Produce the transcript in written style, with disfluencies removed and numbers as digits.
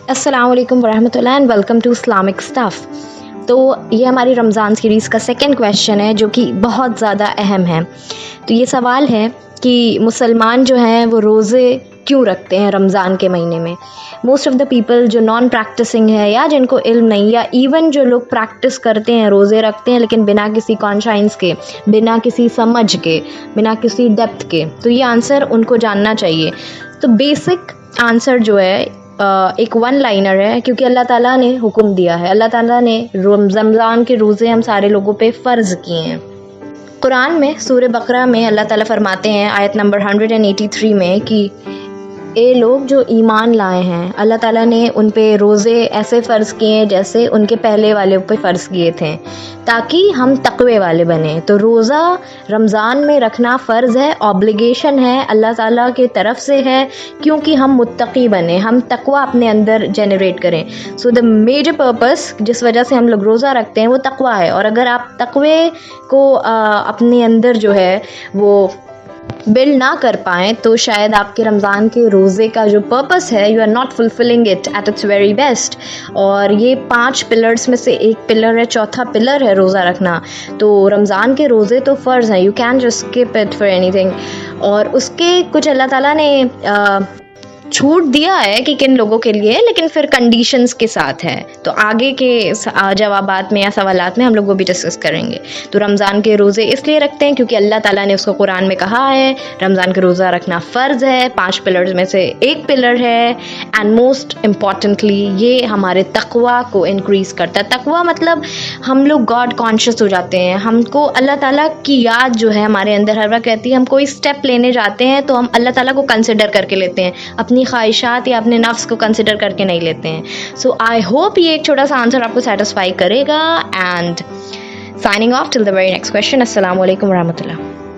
السلام علیکم ورحمۃ اللہ and welcome to Islamic stuff. تو یہ ہماری رمضان سیریز کا سیکنڈ کویشچن ہے جو کہ بہت زیادہ اہم ہے. تو یہ سوال ہے کہ مسلمان جو ہیں وہ روزے کیوں رکھتے ہیں رمضان کے مہینے میں. موسٹ آف دا پیپل جو نان پریکٹسنگ ہے یا جن کو علم نہیں, یا ایون جو لوگ پریکٹس کرتے ہیں روزے رکھتے ہیں لیکن بنا کسی کانشائنس کے, بنا کسی سمجھ کے, بنا کسی ڈیپتھ کے, تو یہ آنسر ان کو جاننا چاہیے. تو بیسک آنسر جو ہے ایک ون لائنر ہے, کیونکہ اللہ تعالیٰ نے حکم دیا ہے, اللہ تعالیٰ نے رمضان کے روزے ہم سارے لوگوں پہ فرض کیے ہیں. قرآن میں سورہ بقرہ میں اللہ تعالیٰ فرماتے ہیں آیت نمبر 183 میں کہ اے لوگ جو ایمان لائے ہیں, اللہ تعالیٰ نے ان پہ روزے ایسے فرض کیے ہیں جیسے ان کے پہلے والے پہ فرض کیے تھے تاکہ ہم تقوی والے بنیں. تو روزہ رمضان میں رکھنا فرض ہے, آبلیگیشن ہے, اللہ تعالیٰ کی طرف سے ہے, کیونکہ ہم متقی بنیں, ہم تقوی اپنے اندر جنریٹ کریں. سو دا میجر پرپس جس وجہ سے ہم لوگ روزہ رکھتے ہیں وہ تقوی ہے. اور اگر آپ تقوی کو اپنے اندر جو ہے وہ بلڈ نہ کر پائیں تو شاید آپ کے رمضان کے روزے کا جو پرپس ہے you are not fulfilling it at its very best. اور یہ 5 پلرس میں سے ایک پلر ہے, چوتھا پلر ہے روزہ رکھنا. تو رمضان کے روزے تو فرض ہیں, you can just skip it for any thing. اور اس کے کچھ اللہ تعالیٰ نے چھوٹ دیا ہے کہ کن لوگوں کے لیے, لیکن پھر کنڈیشنز کے ساتھ ہے. تو آگے کے جوابات میں یا سوالات میں ہم لوگ وہ بھی ڈسکس کریں گے. تو رمضان کے روزے اس لیے رکھتے ہیں کیونکہ اللہ تعالیٰ نے اس کو قرآن میں کہا ہے رمضان کے روزہ رکھنا فرض ہے, 5 پلرز میں سے ایک پلر ہے. اینڈ موسٹ امپورٹنٹلی یہ ہمارے تقوی کو انکریز کرتا ہے. تقوی مطلب ہم لوگ گاڈ کانشیس ہو جاتے ہیں, ہم کو اللہ تعالیٰ کی یاد جو ہے ہمارے اندر ہر وقت رہتی ہے. ہم کوئی اسٹیپ لینے جاتے ہیں تو ہم اللہ تعالیٰ کو کنسیڈر کر کے لیتے ہیں, اپنی خواہشات یا اپنے نفس کو کنسیڈر کر کے نہیں لیتے ہیں. سو آئی ہوپ یہ ایک چھوٹا سا آنسر آپ کو سیٹسفائی کرے گا. And signing off till the very next question. السلام علیکم ورحمۃ اللہ.